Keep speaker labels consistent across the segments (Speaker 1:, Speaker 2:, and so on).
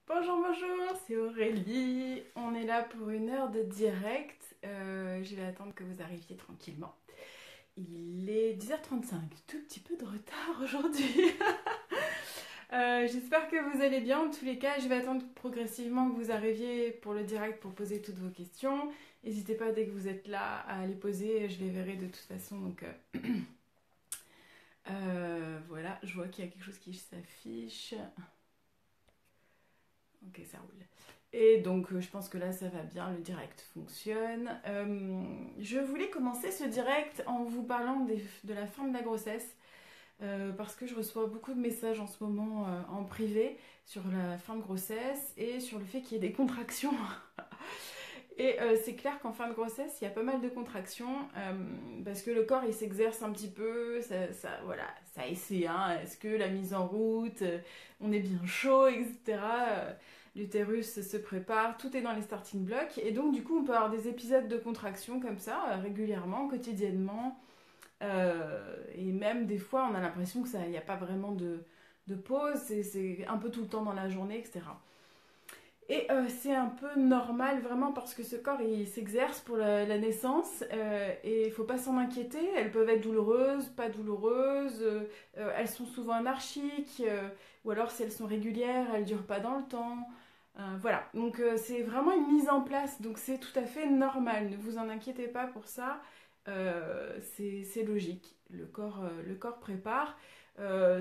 Speaker 1: Bonjour, bonjour, c'est Aurélie. On est là pour une heure de direct. Je vais attendre que vous arriviez tranquillement. Il est 10h35, tout petit peu de retard aujourd'hui. J'espère que vous allez bien. En tous les cas, je vais attendre progressivement que vous arriviez pour le direct pour poser toutes vos questions. N'hésitez pas dès que vous êtes là à les poser, je les verrai de toute façon. Donc voilà, je vois qu'il y a quelque chose qui s'affiche. Ok, ça roule. Et donc, je pense que là, ça va bien, le direct fonctionne. Je voulais commencer ce direct en vous parlant de la fin de la grossesse, parce que je reçois beaucoup de messages en ce moment en privé sur la fin de grossesse et sur le fait qu'il y ait des contractions. Et c'est clair qu'en fin de grossesse, il y a pas mal de contractions, parce que le corps, il s'exerce un petit peu, voilà, ça essaie, hein, est-ce que la mise en route, on est bien chaud, etc. L'utérus se prépare, tout est dans les starting blocks, et donc du coup, on peut avoir des épisodes de contractions comme ça, régulièrement, quotidiennement, et même des fois, on a l'impression que ça, il n'y a pas vraiment de pause, c'est un peu tout le temps dans la journée, etc. Et c'est un peu normal vraiment parce que ce corps il s'exerce pour la naissance et il faut pas s'en inquiéter. Elles peuvent être douloureuses, pas douloureuses, elles sont souvent anarchiques ou alors si elles sont régulières, elles durent pas dans le temps. Voilà, donc c'est vraiment une mise en place, donc c'est tout à fait normal. Ne vous en inquiétez pas pour ça. C'est logique. Le corps prépare.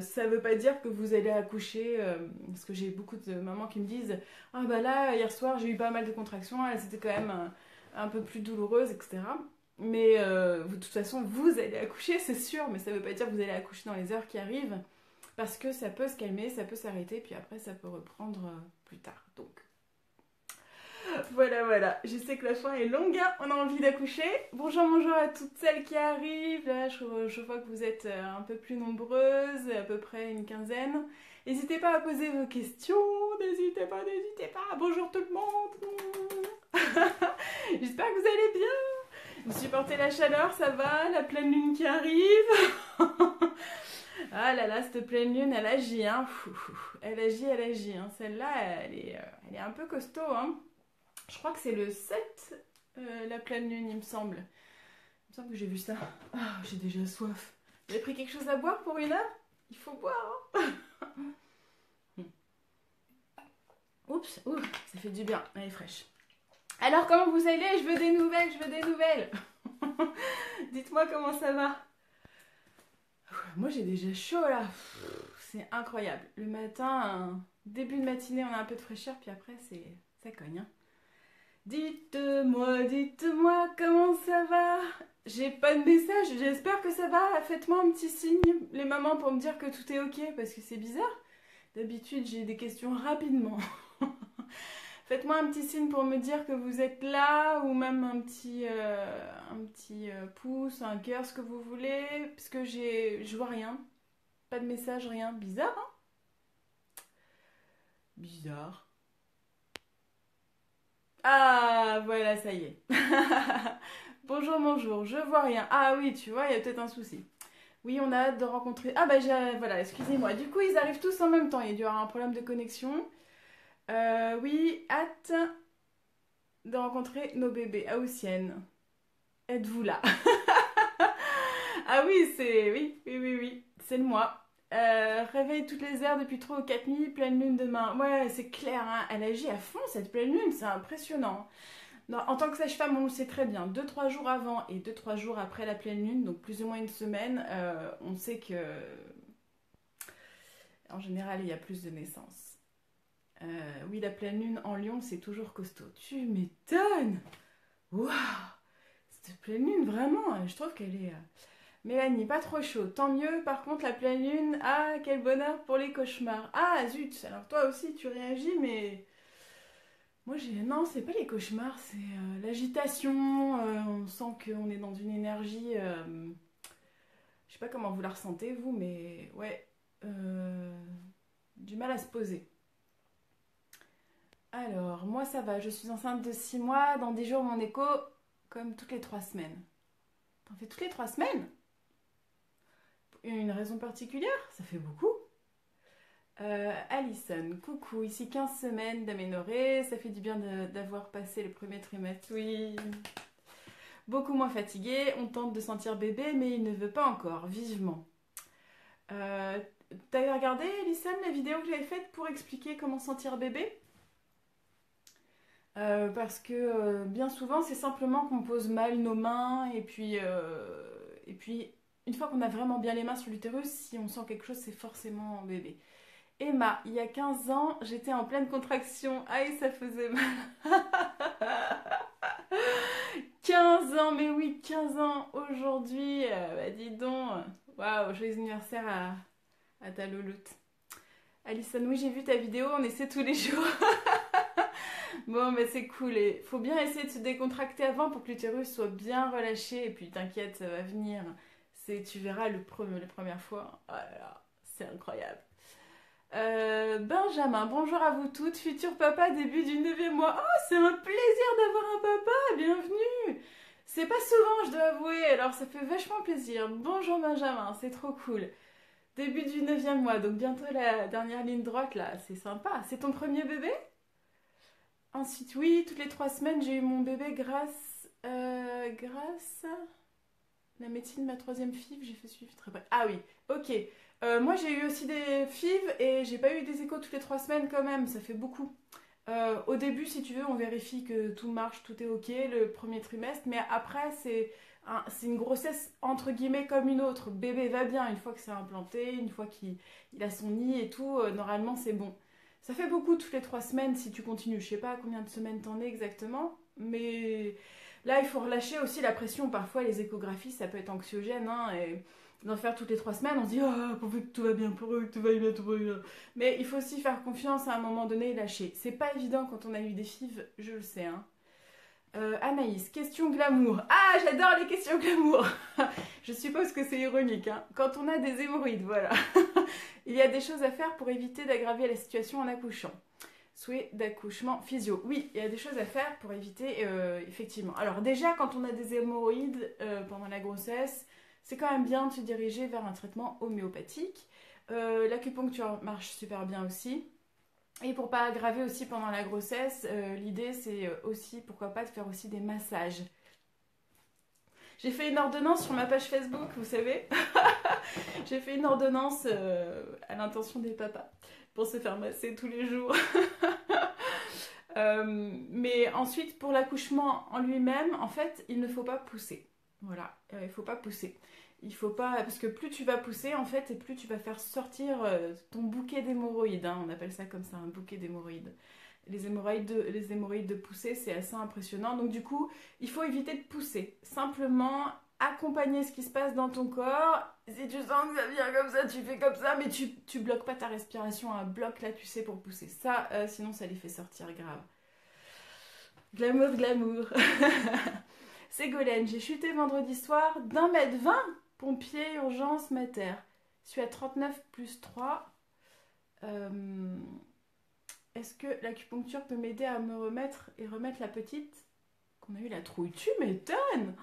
Speaker 1: Ça veut pas dire que vous allez accoucher, parce que j'ai beaucoup de mamans qui me disent ah bah là, hier soir, j'ai eu pas mal de contractions, elles étaient quand même un peu plus douloureuses, etc. Mais de toute façon, vous allez accoucher, c'est sûr, mais ça veut pas dire que vous allez accoucher dans les heures qui arrivent, parce que ça peut se calmer, ça peut s'arrêter, puis après, ça peut reprendre plus tard. Donc, voilà, voilà. Je sais que la fin est longue, hein, on a envie d'accoucher. Bonjour, bonjour à toutes celles qui arrivent. Là, je vois que vous êtes un peu plus nombreuses, à peu près une quinzaine. N'hésitez pas à poser vos questions, n'hésitez pas, n'hésitez pas. Bonjour tout le monde. J'espère que vous allez bien. Vous supportez la chaleur, ça va, la pleine lune qui arrive. Ah là là, cette pleine lune, elle agit, hein. Elle agit, hein. Celle-là, elle est un peu costaud, hein. Je crois que c'est le 7, la pleine lune, il me semble. Il me semble que j'ai vu ça. Ah, j'ai déjà soif. Vous avez pris quelque chose à boire pour une heure? Il faut boire, hein. Oups, ouh, ça fait du bien. Elle est fraîche. Alors, comment vous allez? Je veux des nouvelles, je veux des nouvelles. Dites-moi comment ça va. Moi, j'ai déjà chaud là. C'est incroyable. Le matin, début de matinée, on a un peu de fraîcheur, puis après, ça cogne, hein. Dites-moi comment ça va. J'ai pas de message, j'espère que ça va. Faites-moi un petit signe, les mamans, pour me dire que tout est ok, parce que c'est bizarre. D'habitude, j'ai des questions rapidement. Faites-moi un petit signe pour me dire que vous êtes là, ou même un petit pouce, un cœur, ce que vous voulez, parce que je vois rien. Pas de message, rien. Bizarre, hein? Bizarre. Ah, voilà, ça y est. Bonjour, bonjour, je vois rien. Ah oui, tu vois, il y a peut-être un souci. Oui, on a hâte de rencontrer. Ah bah voilà, excusez-moi. Du coup, ils arrivent tous en même temps. Il y a dû y avoir un problème de connexion. Oui, hâte de rencontrer nos bébés haussiennes. Êtes-vous là? Ah oui, oui, c'est le moi. Réveil toutes les heures depuis 3 ou 4 nuits, pleine lune demain. Ouais, c'est clair, hein, elle agit à fond cette pleine lune, c'est impressionnant. Non, en tant que sage-femme, on le sait très bien. 2-3 jours avant et 2-3 jours après la pleine lune, donc plus ou moins une semaine, on sait que en général il y a plus de naissances. Oui, la pleine lune en Lion, c'est toujours costaud. Tu m'étonnes. Waouh, cette pleine lune, vraiment, je trouve qu'elle est. Mélanie, pas trop chaud. Tant mieux. Par contre, la pleine lune, ah, quel bonheur pour les cauchemars. Ah, zut. Alors toi aussi, tu réagis, mais moi, non, c'est pas les cauchemars, c'est l'agitation. On sent qu'on est dans une énergie. Je sais pas comment vous la ressentez, vous, mais ouais, euh, du mal à se poser. Alors, moi, ça va. Je suis enceinte de 6 mois. Dans 10 jours, mon écho, comme toutes les 3 semaines. T'en fais toutes les 3 semaines? Une raison particulière? Ça fait beaucoup. Alison, coucou, ici 15 semaines d'aménorrhée, ça fait du bien d'avoir passé le premier trimestre, oui. Beaucoup moins fatiguée, on tente de sentir bébé, mais il ne veut pas encore, vivement. Euh, T'as regardé, Alison, la vidéo que j'avais faite pour expliquer comment sentir bébé? Parce que bien souvent, c'est simplement qu'on pose mal nos mains et puis une fois qu'on a vraiment bien les mains sur l'utérus, si on sent quelque chose, c'est forcément bébé. Emma, il y a 15 ans, j'étais en pleine contraction. Aïe, ça faisait mal. 15 ans, mais oui, 15 ans aujourd'hui. Bah dis donc. Waouh, joyeux anniversaire à ta louloute. Alison, oui, j'ai vu ta vidéo, on essaie tous les jours. Bon, mais c'est cool. Et faut bien essayer de se décontracter avant pour que l'utérus soit bien relâché. Et puis t'inquiète, ça va venir. Tu verras la première fois. Oh là là, c'est incroyable. Benjamin, bonjour à vous toutes. Futur papa, début du 9e mois. Oh, c'est un plaisir d'avoir un papa. Bienvenue. C'est pas souvent, je dois avouer. Alors, ça fait vachement plaisir. Bonjour Benjamin, c'est trop cool. Début du 9e mois, donc bientôt la dernière ligne droite là. C'est sympa. C'est ton premier bébé? Ensuite, oui, toutes les 3 semaines, j'ai eu mon bébé grâce à la médecine de ma troisième FIV. J'ai fait suivre très près. Ah oui, ok. Moi, j'ai eu aussi des FIV et j'ai pas eu des échos toutes les 3 semaines quand même. Ça fait beaucoup. Au début, si tu veux, on vérifie que tout marche, tout est ok le premier trimestre. Mais après, c'est une grossesse entre guillemets comme une autre. Bébé va bien une fois que c'est implanté, une fois qu'il a son nid et tout. Normalement, c'est bon. Ça fait beaucoup toutes les 3 semaines si tu continues. Je sais pas combien de semaines t'en es exactement, mais là il faut relâcher aussi la pression. Parfois les échographies ça peut être anxiogène, hein, et d'en faire toutes les 3 semaines on se dit oh pourvu que tout va bien, pourvu que tout va bien, tout va bien. Mais il faut aussi faire confiance à un moment donné et lâcher. C'est pas évident quand on a eu des FIV, je le sais, hein. Anaïs, question glamour. Ah, j'adore les questions glamour. Je suppose que c'est ironique, hein. Quand on a des hémorroïdes, voilà. Il y a des choses à faire pour éviter d'aggraver la situation en accouchant. Souhait d'accouchement physio. Oui, il y a des choses à faire pour éviter, effectivement. Alors déjà, quand on a des hémorroïdes pendant la grossesse, c'est quand même bien de se diriger vers un traitement homéopathique. L'acupuncture marche super bien aussi. Et pour pas aggraver aussi pendant la grossesse, l'idée c'est aussi, pourquoi pas, de faire aussi des massages. J'ai fait une ordonnance sur ma page Facebook, vous savez. J'ai fait une ordonnance à l'intention des papas pour se faire masser tous les jours. Mais ensuite, pour l'accouchement en lui-même, en fait, il ne faut pas pousser. Voilà, il ne faut pas pousser. Il faut pas, parce que plus tu vas pousser, en fait, et plus tu vas faire sortir ton bouquet d'hémorroïdes, hein. On appelle ça comme ça, un bouquet d'hémorroïdes. Les hémorroïdes de pousser, c'est assez impressionnant. Donc du coup, il faut éviter de pousser. Simplement accompagner ce qui se passe dans ton corps. Si tu sens que ça vient comme ça, tu fais comme ça, mais tu bloques pas ta respiration. Un bloc là, tu sais, pour pousser. Ça, sinon, ça les fait sortir grave. Glamour, glamour. Ségolène, j'ai chuté vendredi soir d'1,20 m. Pompier, urgence, mater. Je suis à 39 plus 3. Est-ce que l'acupuncture peut m'aider à me remettre et remettre la petite qu'on a eu la trouille? Tu m'étonnes.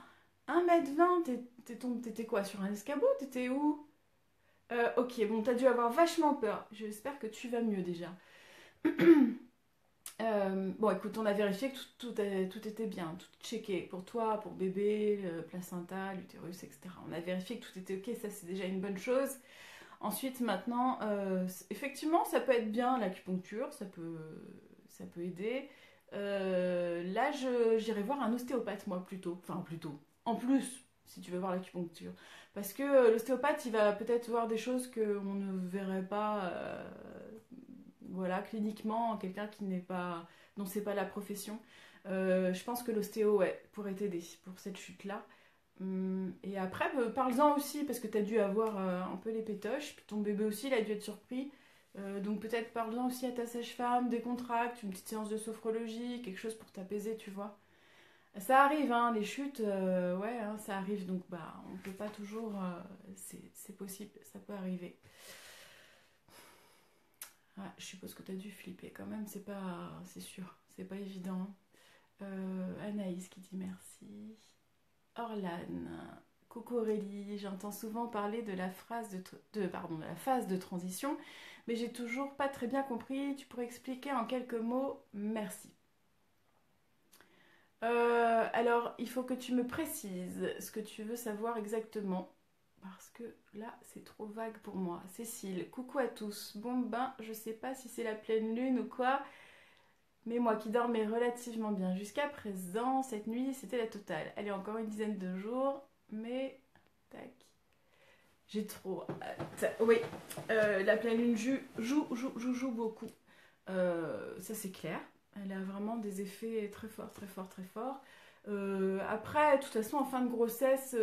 Speaker 1: 1,20 m, t'étais quoi, sur un escabeau? T'étais où? Ok, bon, t'as dû avoir vachement peur. J'espère que tu vas mieux déjà. Bon, écoute, on a vérifié que tout était bien, tout checké pour toi, pour bébé, le placenta, l'utérus, etc. On a vérifié que tout était ok, ça c'est déjà une bonne chose. Ensuite, maintenant, effectivement, ça peut être bien l'acupuncture, ça peut aider. Là, j'irai voir un ostéopathe, moi, plutôt. Enfin, plutôt. En plus, si tu veux voir l'acupuncture. Parce que l'ostéopathe, il va peut-être voir des choses qu'on ne verrait pas, voilà, cliniquement, quelqu'un qui n'est pas, dont c'est pas la profession. Je pense que l'ostéo, ouais, pourrait t'aider pour cette chute-là. Et après, parle-en aussi, parce que tu as dû avoir un peu les pétoches, puis ton bébé aussi, il a dû être surpris. Donc peut-être parle-en aussi à ta sage-femme, décontracte, une petite séance de sophrologie, quelque chose pour t'apaiser, tu vois. Ça arrive, hein, les chutes, ouais, hein, ça arrive, donc bah, on peut pas toujours... c'est possible, ça peut arriver. Ah, je suppose que tu as dû flipper quand même, c'est sûr, c'est pas évident. Anaïs qui dit merci. Orlane, Coucou Aurélie, j'entends souvent parler de la de la phase de transition, mais j'ai toujours pas très bien compris. Tu pourrais expliquer en quelques mots? Merci. Alors, il faut que tu me précises ce que tu veux savoir exactement, parce que là, c'est trop vague pour moi. Cécile, coucou à tous. Bon ben, je sais pas si c'est la pleine lune ou quoi, mais moi qui dormais relativement bien jusqu'à présent, cette nuit, c'était la totale. Allez, encore une dizaine de jours, mais... Tac. J'ai trop hâte. Oui, la pleine lune joue beaucoup. Ça, c'est clair. Elle a vraiment des effets très forts, très forts, très forts. Après, de toute façon, en fin de grossesse,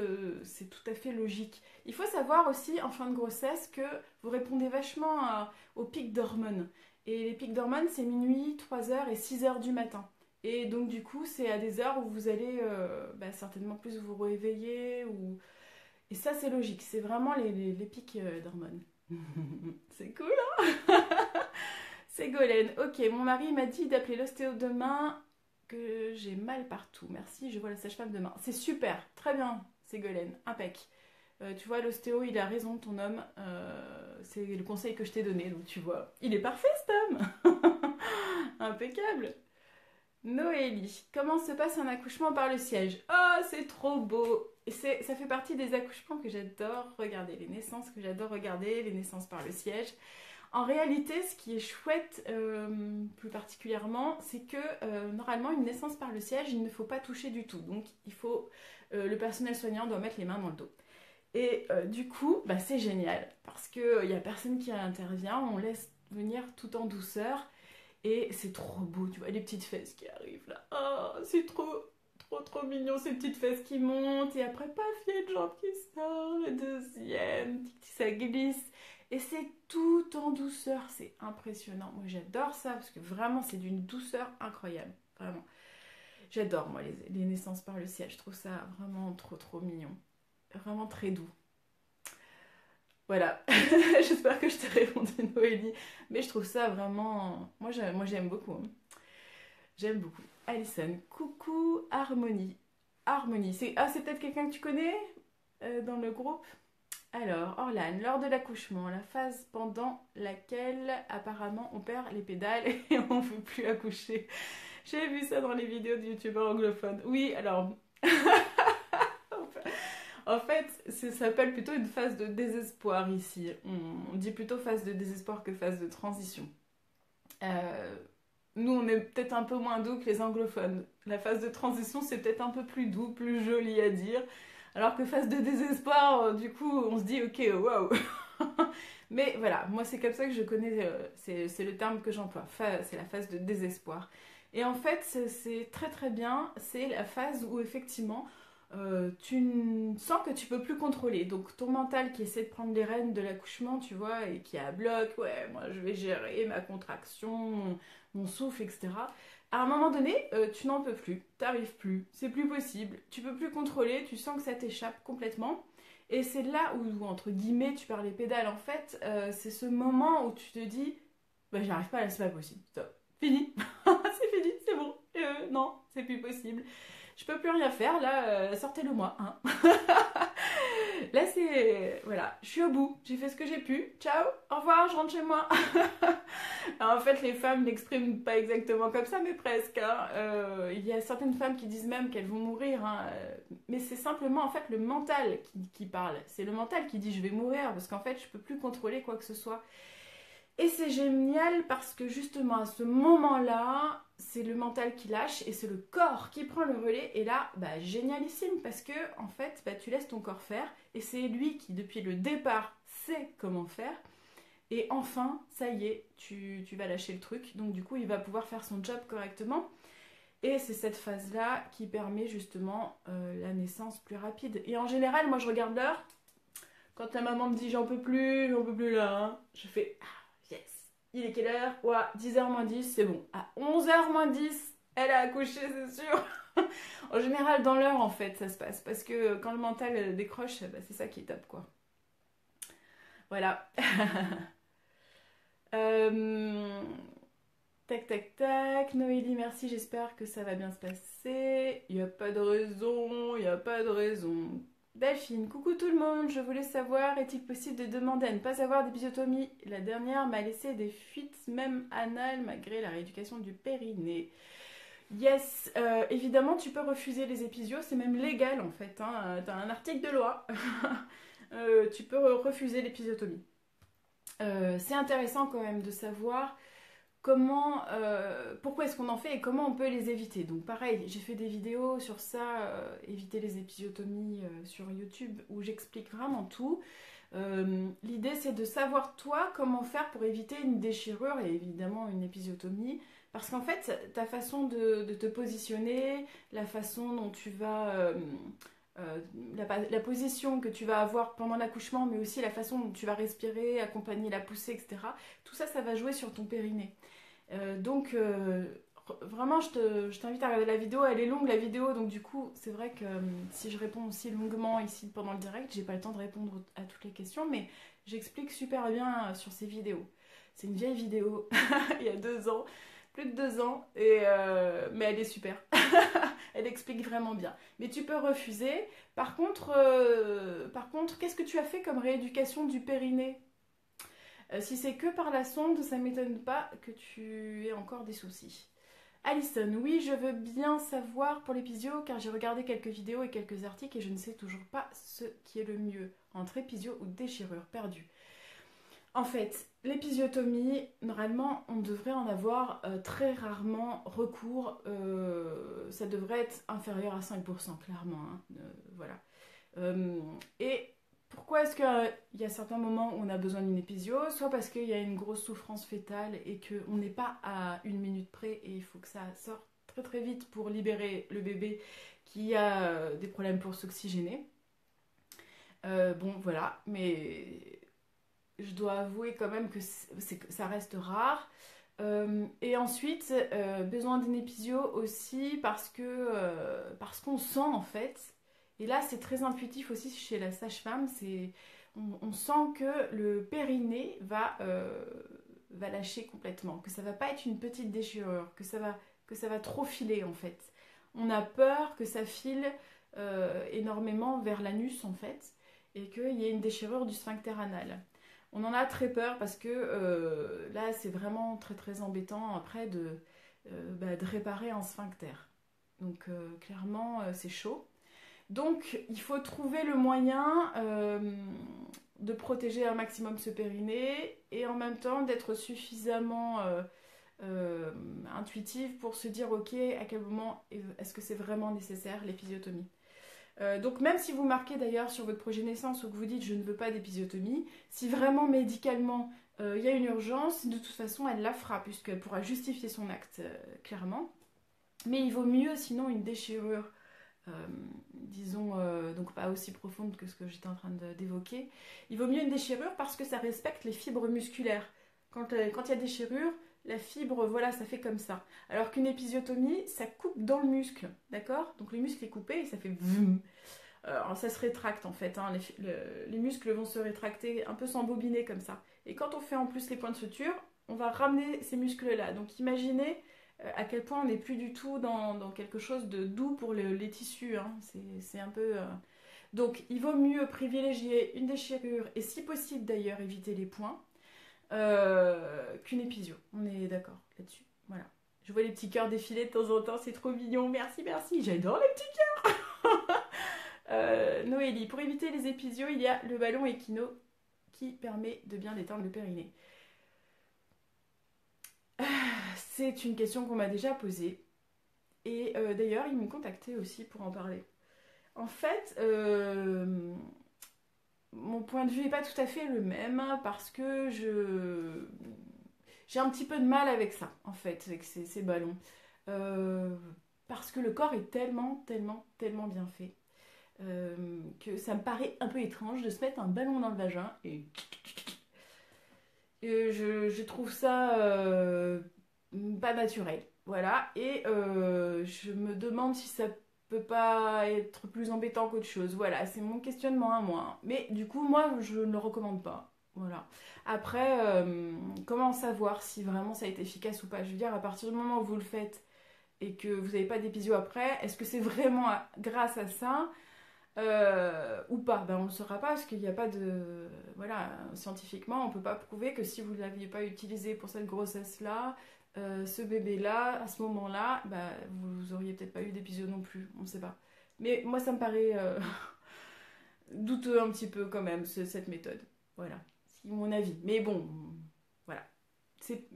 Speaker 1: c'est tout à fait logique. Il faut savoir aussi, en fin de grossesse, que vous répondez vachement aux pics d'hormones. Et les pics d'hormones, c'est minuit, 3 heures et 6 heures du matin. Et donc, du coup, c'est à des heures où vous allez certainement plus vous réveiller. Et ça, c'est logique. C'est vraiment les pics d'hormones. C'est cool, hein? C'est Golène. Ok, mon mari m'a dit d'appeler l'ostéo demain, que j'ai mal partout. Merci, je vois la sage-femme demain. C'est super, très bien, Ségolène, impec. Tu vois, l'ostéo, il a raison, ton homme. C'est le conseil que je t'ai donné, donc tu vois. Il est parfait, cet homme. Impeccable. Noélie, comment se passe un accouchement par le siège? Oh, c'est trop beau. Et ça fait partie des accouchements que j'adore regarder, les naissances que j'adore regarder, les naissances par le siège. En réalité, ce qui est chouette, plus particulièrement, c'est que normalement, une naissance par le siège, il ne faut pas toucher du tout. Donc, le personnel soignant doit mettre les mains dans le dos. Et du coup, bah, c'est génial parce qu'il n'y a personne qui intervient, on laisse venir tout en douceur et c'est trop beau. Tu vois les petites fesses qui arrivent là. Oh, c'est trop, trop, trop mignon ces petites fesses qui montent et après, paf, il y a une jambe qui sort, la deuxième, ça glisse. Et c'est tout en douceur, c'est impressionnant. Moi j'adore ça parce que vraiment c'est d'une douceur incroyable. Vraiment. J'adore moi les naissances par le ciel. Je trouve ça vraiment trop trop mignon. Vraiment très doux. Voilà. J'espère que je t'ai répondu Noélie. Mais je trouve ça vraiment... Moi j'aime beaucoup. Hein. J'aime beaucoup. Alison, coucou Harmonie. Harmonie, c'est peut-être quelqu'un que tu connais dans le groupe? Alors, Orlane, lors de l'accouchement, la phase pendant laquelle apparemment on perd les pédales et on ne veut plus accoucher. J'ai vu ça dans les vidéos de youtubeurs anglophones. Oui, alors, en fait, ça s'appelle plutôt une phase de désespoir ici. On dit plutôt phase de désespoir que phase de transition. Nous, on est peut-être un peu moins doux que les anglophones. La phase de transition, c'est peut-être un peu plus doux, plus joli à dire. Alors que phase de désespoir, du coup, on se dit, ok, waouh. Mais voilà, moi, c'est comme ça que je connais, c'est le terme que j'emploie. C'est la phase de désespoir. Et en fait, c'est très très bien. C'est la phase où effectivement, tu sens que tu peux plus contrôler. Donc ton mental qui essaie de prendre les rênes de l'accouchement, tu vois, et qui a bloc, ouais, moi je vais gérer ma contraction, mon souffle, etc. À un moment donné, tu n'en peux plus, t'arrives plus, c'est plus possible, tu peux plus contrôler, tu sens que ça t'échappe complètement. Et c'est là où, entre guillemets, tu perds les pédales. En fait, c'est ce moment où tu te dis, bah j'arrive pas là, c'est pas possible. Stop. Fini. C'est fini, c'est bon. Non, c'est plus possible. Je peux plus rien faire, là, sortez-le moi. Hein. Là, c'est... Voilà, je suis au bout. J'ai fait ce que j'ai pu. Ciao, au revoir, je rentre chez moi. Alors, en fait, les femmes n'expriment pas exactement comme ça, mais presque. Hein. Il y a certaines femmes qui disent même qu'elles vont mourir. Hein. Mais c'est simplement, en fait, le mental qui parle. C'est le mental qui dit je vais mourir parce qu'en fait, je peux plus contrôler quoi que ce soit. Et c'est génial parce que justement à ce moment-là, c'est le mental qui lâche et c'est le corps qui prend le relais. Et là, bah, génialissime parce que en fait, bah, tu laisses ton corps faire et c'est lui qui, depuis le départ, sait comment faire. Et enfin, ça y est, tu vas lâcher le truc. Donc du coup, il va pouvoir faire son job correctement. Et c'est cette phase-là qui permet justement la naissance plus rapide. Et en général, moi je regarde l'heure. Quand la maman me dit j'en peux plus là, hein, je fais yes. Il est quelle heure? Ouais, 10h moins 10, c'est bon. À 11h moins 10, elle a accouché, c'est sûr. En général, dans l'heure, en fait, ça se passe. Parce que quand le mental décroche, bah, c'est ça qui est top, quoi. Voilà. Euh, Tac, tac, tac. Noélie, merci, j'espère que ça va bien se passer. Il n'y a pas de raison, il n'y a pas de raison. Delphine, coucou tout le monde, je voulais savoir, est-il possible de demander à ne pas avoir d'épisiotomie? La dernière m'a laissé des fuites, même anales, malgré la rééducation du périnée. Yes, évidemment, tu peux refuser les épisios, c'est même légal en fait. Hein. T'as un article de loi. Tu peux refuser l'épisiotomie. C'est intéressant quand même de savoir comment, pourquoi est-ce qu'on en fait et comment on peut les éviter. Donc pareil, j'ai fait des vidéos sur ça, éviter les épisiotomies sur YouTube, où j'explique vraiment tout. L'idée c'est de savoir toi comment faire pour éviter une déchirure et évidemment une épisiotomie. Parce qu'en fait, ta façon de te positionner, la façon dont tu vas... euh, la position que tu vas avoir pendant l'accouchement, mais aussi la façon dont tu vas respirer, accompagner la poussée, etc. Tout ça, ça va jouer sur ton périnée. Vraiment, je t'invite à regarder la vidéo. Elle est longue, la vidéo, donc du coup, c'est vrai que si je réponds aussi longuement ici pendant le direct, j'ai pas le temps de répondre à toutes les questions, mais j'explique super bien sur ces vidéos. C'est une vieille vidéo, il y a 2 ans, plus de 2 ans, mais elle est super. Elle explique vraiment bien. Mais tu peux refuser. Par contre, qu'est-ce que tu as fait comme rééducation du périnée? Si c'est que par la sonde, ça m'étonne pas que tu aies encore des soucis. Alison, oui, je veux bien savoir pour l'épisio, car j'ai regardé quelques vidéos et quelques articles et je ne sais toujours pas ce qui est le mieux, entre épisio ou déchirure perdue. En fait, l'épisiotomie, normalement, on devrait en avoir très rarement recours. Ça devrait être inférieur à 5%, clairement. Hein, voilà. Et pourquoi est-ce qu'il y a certains moments où on a besoin d'une épisio? Soit parce qu'il y a une grosse souffrance fétale et qu'on n'est pas à 1 minute près et il faut que ça sorte très très vite pour libérer le bébé qui a des problèmes pour s'oxygéner. Bon, voilà, mais je dois avouer quand même que ça reste rare. Et ensuite, besoin d'une épisio aussi parce qu'on sent en fait, et là c'est très intuitif aussi chez la sage-femme, on sent que le périnée va lâcher complètement, que ça va pas être une petite déchirure, que ça va trop filer en fait. On a peur que ça file énormément vers l'anus en fait, et qu'il y ait une déchirure du sphincter anal. On en a très peur parce que là, c'est vraiment très très embêtant après de réparer un sphincter. Donc clairement, c'est chaud. Donc il faut trouver le moyen de protéger un maximum ce périnée et en même temps d'être suffisamment intuitive pour se dire ok, à quel moment est-ce que c'est vraiment nécessaire l'épisiotomie. Donc même si vous marquez d'ailleurs sur votre projet naissance ou que vous dites je ne veux pas d'épisiotomie, si vraiment médicalement il y a une urgence, de toute façon elle la fera puisqu'elle pourra justifier son acte clairement. Mais il vaut mieux sinon une déchirure, disons donc pas aussi profonde que ce que j'étais en train d'évoquer. Il vaut mieux une déchirure parce que ça respecte les fibres musculaires. Quand il y a déchirure, la fibre, voilà, ça fait comme ça. Alors qu'une épisiotomie, ça coupe dans le muscle, d'accord? Donc le muscle est coupé et ça fait vroom. Alors ça se rétracte en fait, hein. Les muscles vont se rétracter un peu s'embobiner comme ça. Et quand on fait en plus les points de suture, on va ramener ces muscles-là. Donc imaginez à quel point on n'est plus du tout dans quelque chose de doux pour les tissus. Hein. C'est un peu... Donc il vaut mieux privilégier une déchirure et si possible d'ailleurs éviter les points. Qu'une épisio. On est d'accord là-dessus. Voilà. Je vois les petits cœurs défiler de temps en temps, c'est trop mignon. Merci, merci. J'adore les petits cœurs. Noélie, pour éviter les épisios, il y a le ballon Equino qui permet de bien détendre le périnée. C'est une question qu'on m'a déjà posée. Et d'ailleurs, ils m'ont contacté aussi pour en parler. En fait, mon point de vue n'est pas tout à fait le même parce que j'ai un petit peu de mal avec ça, en fait, avec ces ballons. Parce que le corps est tellement, tellement, tellement bien fait que ça me paraît un peu étrange de se mettre un ballon dans le vagin et je trouve ça pas naturel. Voilà, et je me demande si ça peut pas être plus embêtant qu'autre chose. Voilà, c'est mon questionnement à moi. Mais du coup, moi, je ne le recommande pas. Voilà. Après, comment savoir si vraiment ça a été efficace ou pas? Je veux dire, à partir du moment où vous le faites et que vous n'avez pas d'épisio après, est-ce que c'est vraiment grâce à ça ou pas. Ben, on ne le saura pas parce qu'il n'y a pas de... Voilà, scientifiquement, on ne peut pas prouver que si vous ne l'aviez pas utilisé pour cette grossesse-là, ce bébé-là, à ce moment-là, ben, vous auriez peut-être pas eu d'épisode non plus, on ne sait pas. Mais moi, ça me paraît douteux un petit peu quand même, cette méthode. Voilà, c'est mon avis. Mais bon, voilà. C'est...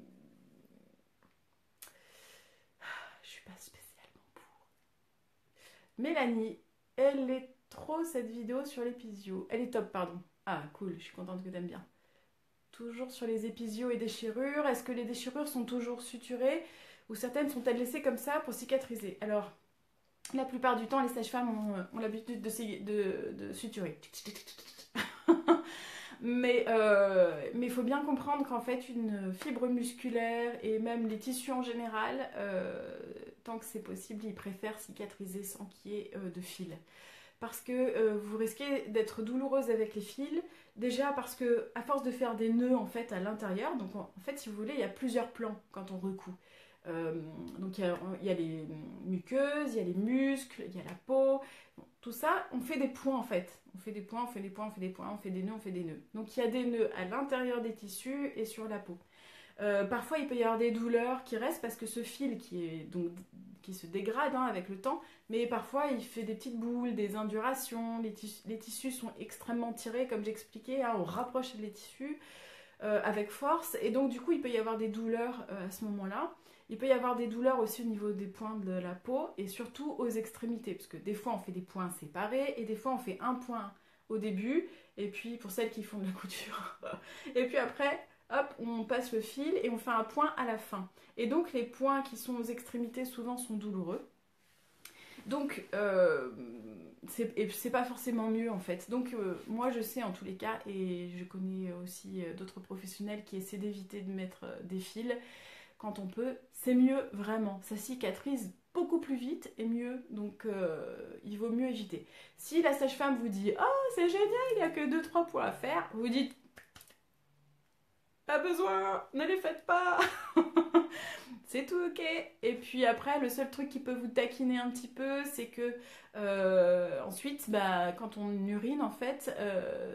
Speaker 1: Je suis pas spécialement pour. Mélanie, elle est trop cette vidéo sur l'épisio. Elle est top, pardon. Ah, cool, je suis contente que t'aimes bien. Toujours sur les épisios et déchirures. Est-ce que les déchirures sont toujours suturées ou certaines sont-elles laissées comme ça pour cicatriser? Alors, la plupart du temps, les sages-femmes ont l'habitude de suturer. Mais il faut bien comprendre qu'en fait, une fibre musculaire et même les tissus en général, tant que c'est possible, ils préfèrent cicatriser sans qu'il y ait de fil. Parce que vous risquez d'être douloureuse avec les fils. Déjà parce que à force de faire des nœuds en fait à l'intérieur, donc en fait si vous voulez, il y a plusieurs plans quand on recoud. Donc il y a les muqueuses, il y a les muscles, il y a la peau. Bon, tout ça, on fait des points en fait. On fait des points, on fait des points, on fait des points, on fait des nœuds, on fait des nœuds. Donc il y a des nœuds à l'intérieur des tissus et sur la peau. Parfois, il peut y avoir des douleurs qui restent parce que ce fil qui se dégrade avec le temps, mais parfois il fait des petites boules, des indurations, les tissus sont extrêmement tirés, comme j'expliquais, on rapproche les tissus avec force, et donc du coup il peut y avoir des douleurs à ce moment-là. Il peut y avoir des douleurs aussi au niveau des points de la peau et surtout aux extrémités, parce que des fois on fait des points séparés et des fois on fait un point au début, et puis pour celles qui font de la couture, et puis après hop, on passe le fil et on fait un point à la fin. Et donc les points qui sont aux extrémités souvent sont douloureux. Donc c'est pas forcément mieux en fait. Donc moi je sais en tous les cas, et je connais aussi d'autres professionnels qui essaient d'éviter de mettre des fils quand on peut. C'est mieux vraiment. Ça cicatrise beaucoup plus vite et mieux. Donc il vaut mieux éviter. Si la sage-femme vous dit «Oh c'est génial, il n'y a que 2-3 points à faire», vous dites pas besoin, ne les faites pas. C'est tout ok. Et puis après, le seul truc qui peut vous taquiner un petit peu, c'est que ensuite, bah, quand on urine, en fait,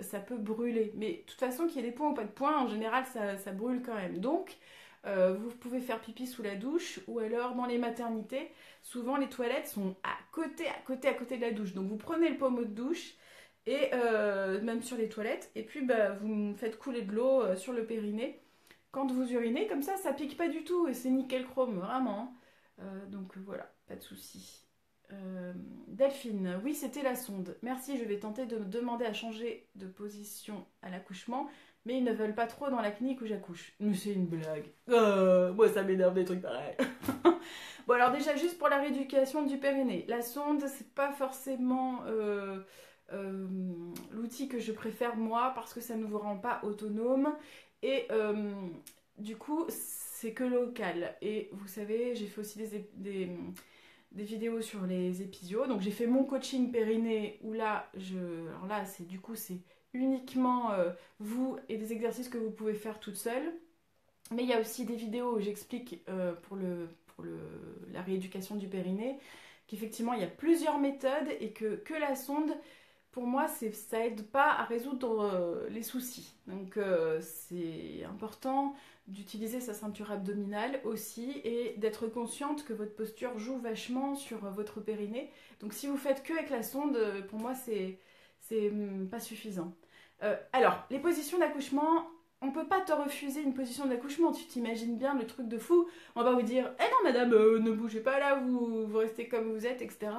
Speaker 1: ça peut brûler. Mais de toute façon, qu'il y ait des points ou pas de points, en général, ça brûle quand même. Donc, vous pouvez faire pipi sous la douche ou alors dans les maternités. Souvent, les toilettes sont à côté de la douche. Donc, vous prenez le pommeau de douche et même sur les toilettes. Et puis, bah, vous faites couler de l'eau sur le périnée. Quand vous urinez, comme ça pique pas du tout et c'est nickel chrome, vraiment. Donc voilà, pas de souci. Delphine, oui, c'était la sonde. Merci, je vais tenter de me demander à changer de position à l'accouchement, mais ils ne veulent pas trop dans la clinique où j'accouche. Mais c'est une blague. Moi, ça m'énerve des trucs pareils. Bon, alors déjà, juste pour la rééducation du périnée. La sonde, c'est pas forcément l'outil que je préfère moi parce que ça ne vous rend pas autonome. Et du coup, c'est que local. Et vous savez, j'ai fait aussi des vidéos sur les épisios. Donc j'ai fait mon coaching périnée où là, alors là, c'est uniquement vous et des exercices que vous pouvez faire toute seule. Mais il y a aussi des vidéos où j'explique la rééducation du périnée qu'effectivement il y a plusieurs méthodes et que la sonde, pour moi, ça aide pas à résoudre les soucis. Donc c'est important d'utiliser sa ceinture abdominale aussi et d'être consciente que votre posture joue vachement sur votre périnée. Donc si vous faites que avec la sonde, pour moi, c'est pas suffisant. Alors, les positions d'accouchement, on peut pas te refuser une position d'accouchement. Tu t'imagines bien le truc de fou. On va vous dire, eh non madame, ne bougez pas là, vous restez comme vous êtes, etc.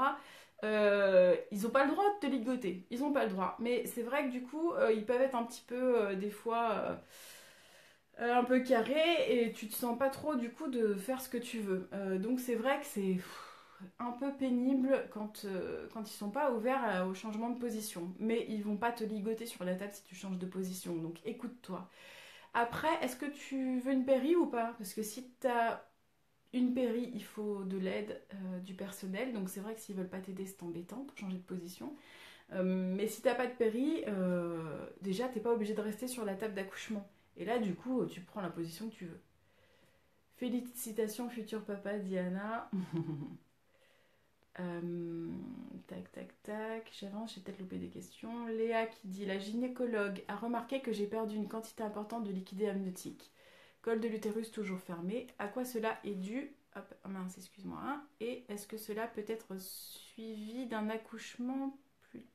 Speaker 1: Ils n'ont pas le droit de te ligoter, ils n'ont pas le droit. Mais c'est vrai que du coup, ils peuvent être un petit peu, des fois, un peu carrés et tu te sens pas trop du coup de faire ce que tu veux. Donc c'est vrai que c'est un peu pénible quand ils sont pas ouverts au changement de position. Mais ils vont pas te ligoter sur la table si tu changes de position. Donc écoute-toi. Après, est-ce que tu veux une péri ou pas? Parce que si tu as une péri, il faut de l'aide du personnel. Donc c'est vrai que s'ils veulent pas t'aider, c'est embêtant pour changer de position. Mais si t'as pas de péri, déjà t'es pas obligé de rester sur la table d'accouchement. Et là, du coup, tu prends la position que tu veux. Félicitations, futur papa, Diana. Tac, tac, tac. J'avance, j'ai peut-être loupé des questions. Léa qui dit: la gynécologue a remarqué que j'ai perdu une quantité importante de liquide amniotique. Col de l'utérus toujours fermé. À quoi cela est dû? Hop, oh mince, excuse-moi. Hein. Et est-ce que cela peut être suivi d'un accouchement plus...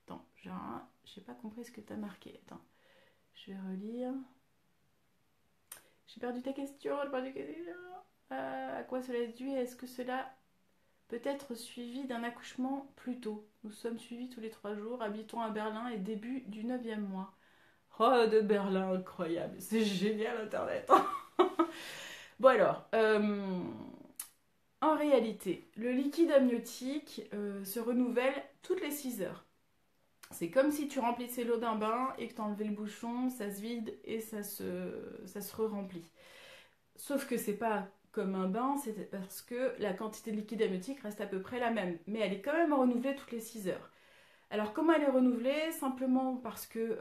Speaker 1: Attends, j'ai pas compris ce que tu as marqué. Attends, je vais relire. J'ai perdu ta question, j'ai perdu ta question. À quoi cela est dû? Est-ce que cela peut être suivi d'un accouchement plus tôt? Nous sommes suivis tous les 3 jours, habitons à Berlin et début du 9e mois. Oh, de Berlin, incroyable. C'est génial, Internet. Bon alors, en réalité, le liquide amniotique se renouvelle toutes les 6 heures. C'est comme si tu remplissais l'eau d'un bain et que tu enlevais le bouchon, ça se vide et ça se re-remplit. Sauf que c'est pas comme un bain, c'est parce que la quantité de liquide amniotique reste à peu près la même, mais elle est quand même renouvelée toutes les 6 heures. Alors comment elle est renouvelée? Simplement parce que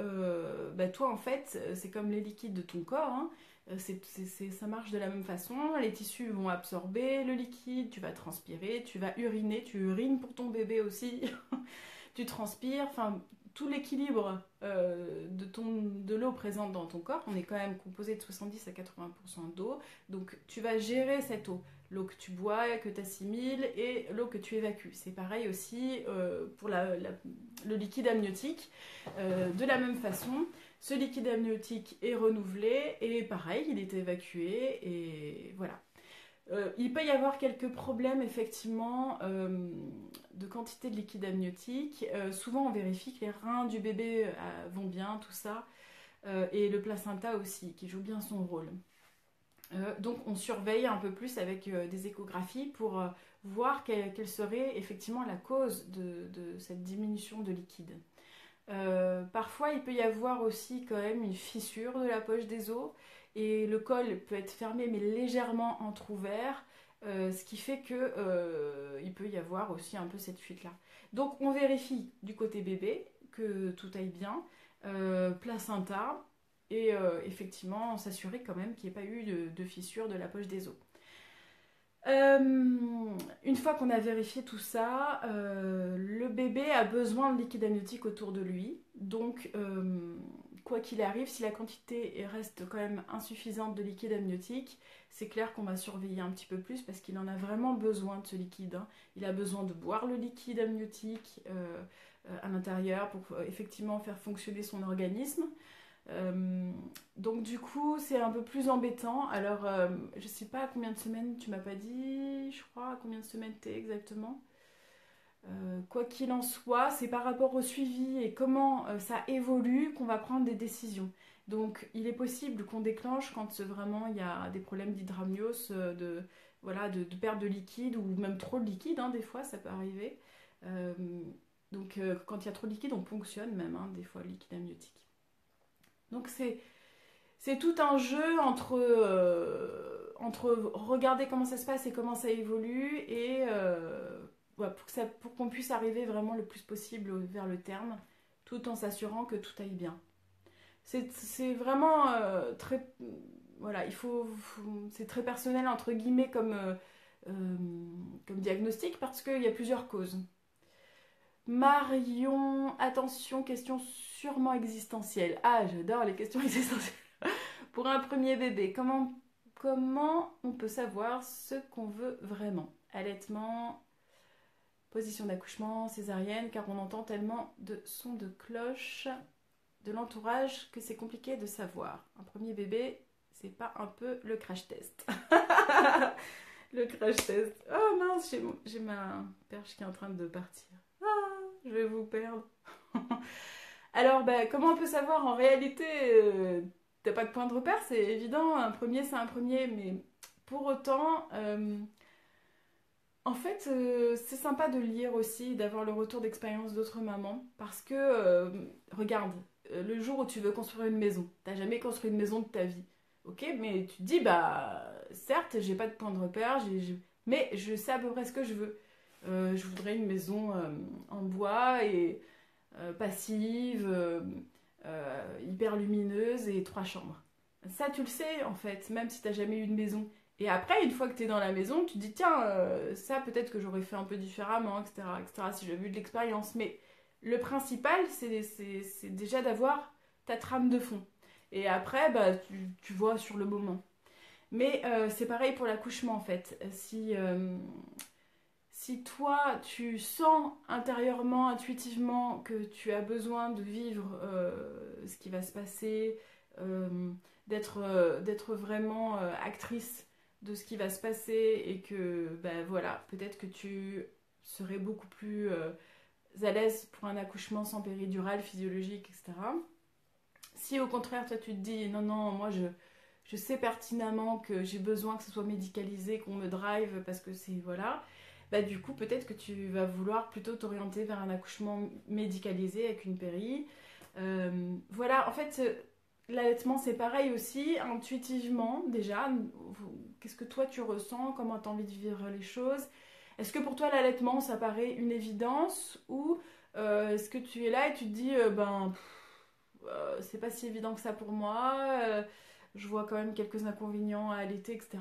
Speaker 1: toi en fait, c'est comme les liquides de ton corps, hein. Ça marche de la même façon, les tissus vont absorber le liquide, tu vas transpirer, tu vas uriner, tu urines pour ton bébé aussi, tu transpires, enfin tout l'équilibre de l'eau présente dans ton corps, on est quand même composé de 70 à 80% d'eau, donc tu vas gérer cette eau, l'eau que tu bois, que tu assimiles et l'eau que tu évacues. C'est pareil aussi pour le liquide amniotique, de la même façon. Ce liquide amniotique est renouvelé et pareil, il est évacué et voilà. Il peut y avoir quelques problèmes effectivement de quantité de liquide amniotique. Souvent on vérifie que les reins du bébé vont bien, tout ça, et le placenta aussi, qui joue bien son rôle. Donc on surveille un peu plus avec des échographies pour voir quelle serait effectivement la cause de cette diminution de liquide. Parfois, il peut y avoir aussi quand même une fissure de la poche des os et le col peut être fermé mais légèrement entrouvert, ce qui fait que il peut y avoir aussi un peu cette fuite-là. Donc, on vérifie du côté bébé que tout aille bien, placenta et effectivement s'assurer quand même qu'il n'y ait pas eu de fissure de la poche des os. Une fois qu'on a vérifié tout ça, le bébé a besoin de liquide amniotique autour de lui. Donc, quoi qu'il arrive, si la quantité reste quand même insuffisante de liquide amniotique, c'est clair qu'on va surveiller un petit peu plus parce qu'il en a vraiment besoin de ce liquide. Hein. Il a besoin de boire le liquide amniotique à l'intérieur pour effectivement faire fonctionner son organisme. Donc du coup c'est un peu plus embêtant. Alors je sais pas à combien de semaines, tu m'as pas dit, je crois, à combien de semaines t'es exactement. Quoi qu'il en soit, c'est par rapport au suivi et comment ça évolue qu'on va prendre des décisions. Donc il est possible qu'on déclenche quand vraiment il y a des problèmes d'hydramnios, de perte de liquide ou même trop de liquide, hein, des fois ça peut arriver. Donc quand il y a trop de liquide, on ponctionne même, hein, des fois le liquide amniotique. Donc c'est tout un jeu entre regarder comment ça se passe et comment ça évolue et pour qu'on puisse arriver vraiment le plus possible vers le terme tout en s'assurant que tout aille bien. C'est vraiment très... Voilà, c'est très personnel entre guillemets comme diagnostic parce qu'il y a plusieurs causes. Marion, attention, question sûrement existentielle. Ah, j'adore les questions existentielles. Pour un premier bébé, comment on peut savoir ce qu'on veut vraiment? Allaitement, position d'accouchement, césarienne, car on entend tellement de sons de cloche de l'entourage que c'est compliqué de savoir. Un premier bébé, c'est pas un peu le crash test. Le crash test. Oh mince, j'ai ma perche qui est en train de partir. Je vais vous perdre. Alors, comment on peut savoir? En réalité, t'as pas de point de repère, c'est évident. Un premier, c'est un premier, mais pour autant, en fait, c'est sympa de lire aussi, d'avoir le retour d'expérience d'autres mamans, parce que, regarde, le jour où tu veux construire une maison, t'as jamais construit une maison de ta vie, ok? Mais tu te dis, certes, j'ai pas de point de repère, mais je sais à peu près ce que je veux. Je voudrais une maison en bois et passive, hyper lumineuse et 3 chambres. Ça, tu le sais en fait, même si t'as jamais eu de maison. Et après, une fois que tu es dans la maison, tu te dis, tiens, ça peut-être que j'aurais fait un peu différemment, etc., etc., si j'avais eu de l'expérience. Mais le principal, c'est déjà d'avoir ta trame de fond. Et après, bah, tu vois sur le moment. Mais c'est pareil pour l'accouchement, en fait. Si toi, tu sens intérieurement, intuitivement que tu as besoin de vivre ce qui va se passer, euh, d'être vraiment actrice de ce qui va se passer et que, ben voilà, peut-être que tu serais beaucoup plus à l'aise pour un accouchement sans péridurale, physiologique, etc. Si au contraire, toi, tu te dis, non, non, moi, je sais pertinemment que j'ai besoin que ce soit médicalisé, qu'on me drive parce que c'est, voilà, bah du coup peut-être que tu vas vouloir plutôt t'orienter vers un accouchement médicalisé avec une péri. Voilà, en fait, l'allaitement c'est pareil aussi, intuitivement déjà, qu'est-ce que toi tu ressens, comment tu as envie de vivre les choses. Est-ce que pour toi l'allaitement ça paraît une évidence ou est-ce que tu es là et tu te dis, c'est pas si évident que ça pour moi, je vois quand même quelques inconvénients à allaiter, etc.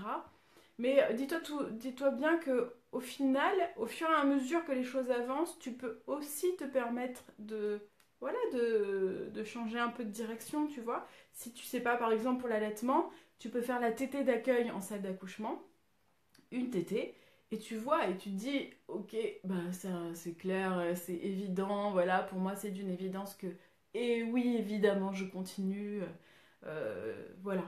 Speaker 1: Mais dis-toi bien que au final, au fur et à mesure que les choses avancent, tu peux aussi te permettre voilà, de changer un peu de direction, tu vois. Si tu sais pas, par exemple, pour l'allaitement, tu peux faire la tétée d'accueil en salle d'accouchement, une tétée, et tu vois, et tu te dis, ok, bah ça, c'est clair, c'est évident, voilà, pour moi c'est d'une évidence que, et oui, évidemment, je continue, voilà,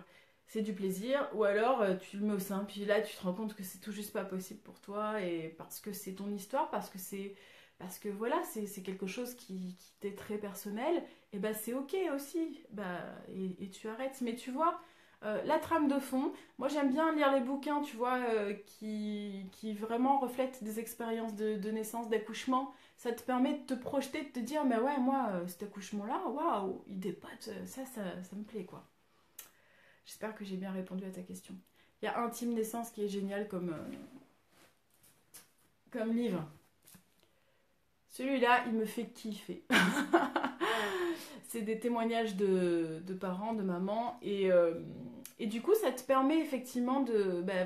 Speaker 1: c'est du plaisir, ou alors tu le mets au sein, puis là tu te rends compte que c'est tout juste pas possible pour toi, et parce que c'est ton histoire, parce que voilà, c'est quelque chose qui t'est très personnel, et bah c'est ok aussi, bah, et tu arrêtes, mais tu vois, la trame de fond, moi, j'aime bien lire les bouquins, tu vois, qui vraiment reflètent des expériences de naissance, d'accouchement. Ça te permet de te projeter, de te dire, mais ouais, moi, cet accouchement-là, waouh, il dépote, ça me plaît, quoi. J'espère que j'ai bien répondu à ta question. Il y a Intime Naissance qui est génial comme livre. Celui-là, il me fait kiffer. C'est des témoignages de parents, de mamans, et du coup, ça te permet effectivement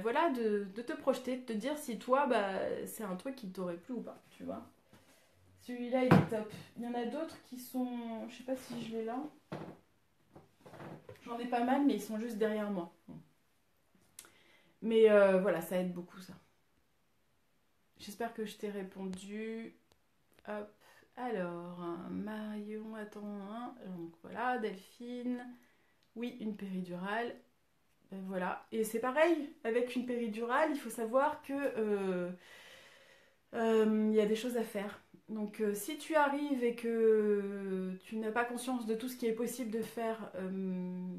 Speaker 1: voilà, de te projeter, de te dire si toi, bah, c'est un truc qui t'aurait plu ou pas, tu vois. Celui-là, il est top. Il y en a d'autres qui sont... Je sais pas si je l'ai là. J'en ai pas mal, mais ils sont juste derrière moi. Mais voilà, ça aide beaucoup, ça. J'espère que je t'ai répondu. Hop. Alors, Marion, attends. Donc voilà, Delphine. Oui, une péridurale. Voilà. Et c'est pareil, avec une péridurale, il faut savoir que il y a des choses à faire. Donc si tu arrives et que tu n'as pas conscience de tout ce qui est possible de faire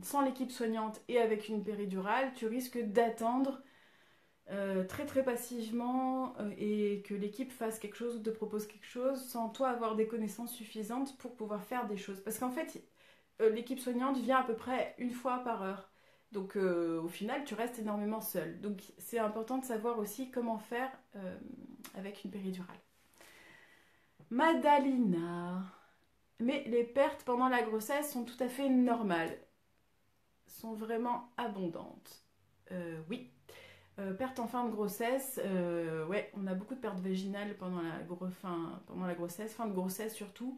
Speaker 1: sans l'équipe soignante et avec une péridurale, tu risques d'attendre très très passivement et que l'équipe fasse quelque chose ou te propose quelque chose sans toi avoir des connaissances suffisantes pour pouvoir faire des choses. Parce qu'en fait, l'équipe soignante vient à peu près une fois par heure. Donc au final, tu restes énormément seul. Donc c'est important de savoir aussi comment faire avec une péridurale. Madalina. Mais les pertes pendant la grossesse sont tout à fait normales. Sont vraiment abondantes. Oui. Perte en fin de grossesse, ouais, on a beaucoup de pertes vaginales pendant la grossesse, fin de grossesse surtout.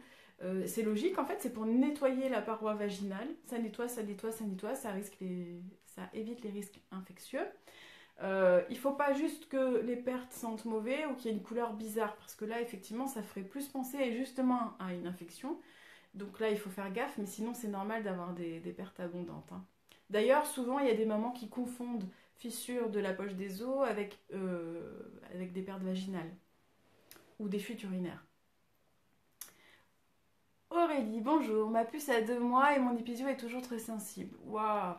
Speaker 1: C'est logique, en fait, c'est pour nettoyer la paroi vaginale. Ça nettoie, ça nettoie, ça nettoie, ça évite les risques infectieux. Il faut pas juste que les pertes sentent mauvais ou qu'il y ait une couleur bizarre, parce que là, effectivement, ça ferait plus penser justement à une infection. Donc là, il faut faire gaffe, mais sinon, c'est normal d'avoir des pertes abondantes, hein. D'ailleurs, souvent, il y a des mamans qui confondent fissures de la poche des os avec des pertes vaginales ou des fuites urinaires. Aurélie, bonjour. Ma puce a 2 mois et mon épisio est toujours très sensible. Waouh,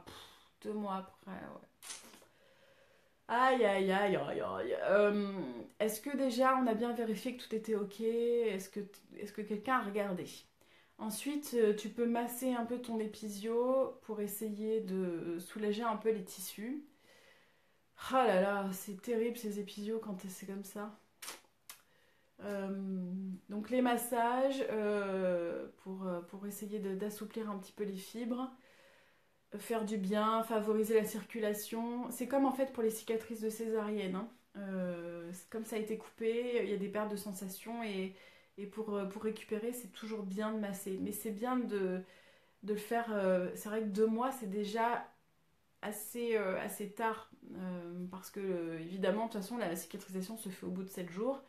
Speaker 1: 2 mois après, ouais. Aïe, aïe, aïe, aïe, aïe. Est-ce que déjà on a bien vérifié que tout était ok? Est-ce que quelqu'un a regardé? Ensuite, tu peux masser un peu ton épisio pour essayer de soulager un peu les tissus. Ah là là, c'est terrible ces épisiots quand c'est comme ça. Euh, donc les massages pour essayer d'assouplir un petit peu les fibres. faire du bien, favoriser la circulation. C'est comme en fait pour les cicatrices de césarienne, hein. Comme ça a été coupé, il y a des pertes de sensations et pour récupérer, c'est toujours bien de masser. Mais c'est bien de le faire. C'est vrai que 2 mois, c'est déjà assez tard. Parce que, évidemment, de toute façon, la cicatrisation se fait au bout de 7 jours.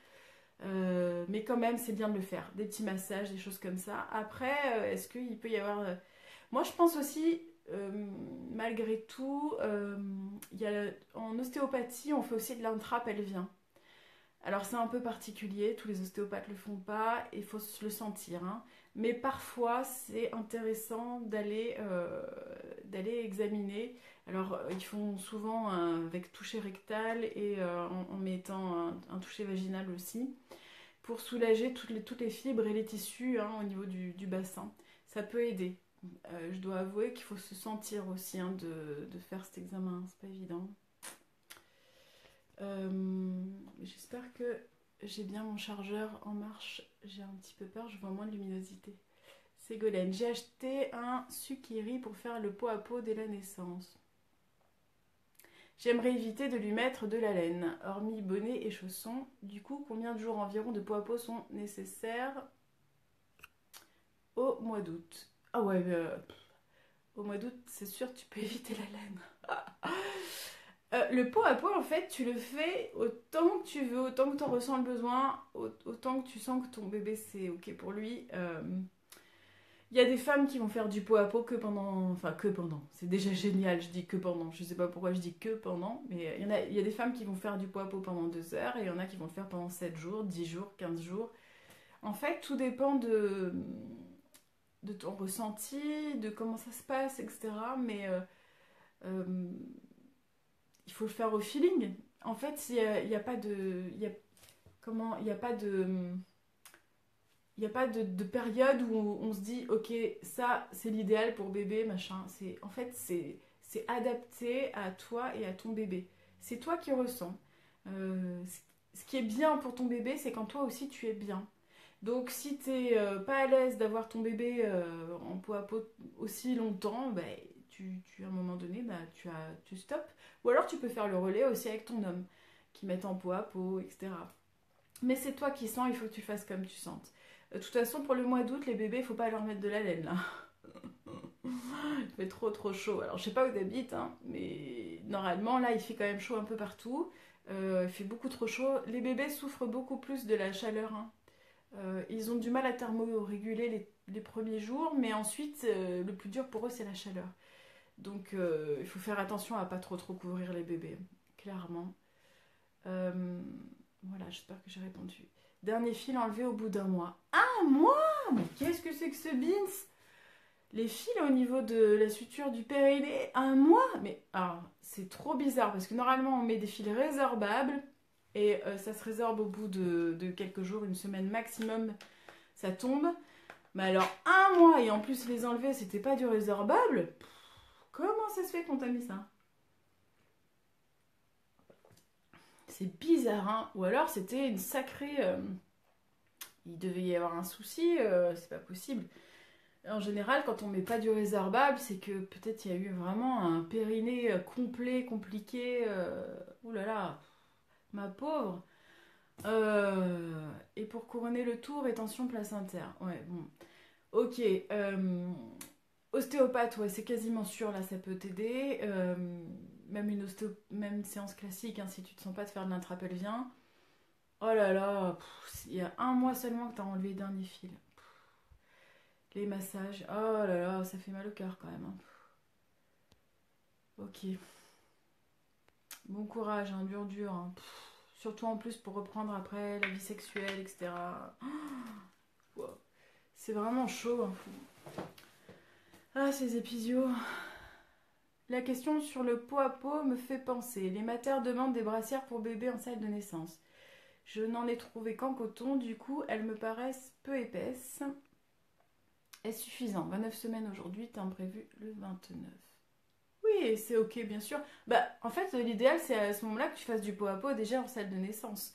Speaker 1: Mais quand même, c'est bien de le faire. Des petits massages, des choses comme ça. Après, est-ce qu'il peut y avoir... Moi, je pense aussi, malgré tout, en ostéopathie, on fait aussi de l'intra-pelvien. Alors, c'est un peu particulier, tous les ostéopathes le font pas, il faut se le sentir, hein. Mais parfois, c'est intéressant d'aller examiner. Alors, ils font souvent avec toucher rectal et en mettant un toucher vaginal aussi pour soulager toutes les fibres et les tissus, hein, au niveau du bassin. Ça peut aider. Je dois avouer qu'il faut se sentir aussi, hein, de faire cet examen. C'est pas évident. J'espère que j'ai bien mon chargeur en marche. J'ai un petit peu peur, je vois moins de luminosité. Ségolène, j'ai acheté un Sukiri pour faire le pot à pot dès la naissance. J'aimerais éviter de lui mettre de la laine, hormis bonnet et chaussons. Du coup, combien de jours environ de pot à pot sont nécessaires au mois d'août? Ah ouais, au mois d'août, c'est sûr, tu peux éviter la laine. Le pot à pot, en fait, tu le fais autant que tu veux, autant que tu en ressens le besoin, autant que tu sens que ton bébé, c'est OK pour lui. Il y a des femmes qui vont faire du pot à pot que pendant... Enfin, que pendant. C'est déjà génial, je dis que pendant. Je sais pas pourquoi je dis que pendant, mais il y a des femmes qui vont faire du pot à pot pendant 2 heures et il y en a qui vont le faire pendant 7 jours, 10 jours, 15 jours. En fait, tout dépend de ton ressenti, de comment ça se passe, etc. Mais euh, il faut le faire au feeling. En fait, il y a pas de... comment... Il n'y a pas de... Il n'y a pas de période où on se dit, ok, ça c'est l'idéal pour bébé, machin. En fait, c'est adapté à toi et à ton bébé. C'est toi qui ressens. Ce qui est bien pour ton bébé, c'est quand toi aussi tu es bien. Donc si tu n'es pas à l'aise d'avoir ton bébé en peau à peau aussi longtemps, bah, à un moment donné, bah, tu stops. Ou alors tu peux faire le relais aussi avec ton homme, qui met en peau à peau, etc. Mais c'est toi qui sens, il faut que tu fasses comme tu sens. De toute façon, pour le mois d'août, les bébés, il faut pas leur mettre de la laine, là. Il fait trop chaud. Alors, je sais pas où t'habites, hein, mais normalement, là, il fait quand même chaud un peu partout. Il fait beaucoup trop chaud. Les bébés souffrent beaucoup plus de la chaleur, hein. Ils ont du mal à thermoréguler les premiers jours, mais ensuite, le plus dur pour eux, c'est la chaleur. Donc, il faut faire attention à pas trop couvrir les bébés, clairement. Voilà, j'espère que j'ai répondu. Dernier fil enlevé au bout d'un mois. Un mois? Mais qu'est-ce que c'est que ce beans? Les fils au niveau de la suture du périnée, un mois? Mais alors, c'est trop bizarre parce que normalement on met des fils résorbables et ça se résorbe au bout de quelques jours, une semaine maximum, ça tombe. Mais alors, un mois et en plus les enlever, c'était pas du résorbable? Comment ça se fait qu'on t'a mis ça? C'est bizarre, hein? Ou alors c'était une sacrée... il devait y avoir un souci, c'est pas possible. En général, quand on met pas du résorbable, c'est que peut-être il y a eu vraiment un périnée complet, compliqué. Ouh là là, ma pauvre. Et pour couronner le tout, rétention placentaire. Ouais, bon. Ok. Ostéopathe, ouais, c'est quasiment sûr, là, ça peut t'aider. Même une séance classique, hein, si tu te sens pas de faire de l'intrapelvien. Oh là là, il y a un mois seulement que t'as enlevé le dernier fil. Les massages, oh là là, ça fait mal au cœur quand même, hein. Ok, bon courage, hein, dur, hein. Surtout en plus pour reprendre après la vie sexuelle, etc. Wow. C'est vraiment chaud, hein. Ah, ces épisiots. La question sur le pot à pot me fait penser. Les matères demandent des brassières pour bébé en salle de naissance. Je n'en ai trouvé qu'en coton, du coup elles me paraissent peu épaisses. Est suffisant. 29 semaines aujourd'hui, temps prévu le 29. Oui, c'est ok, bien sûr. Bah, en fait, l'idéal, c'est à ce moment-là que tu fasses du pot à pot déjà en salle de naissance.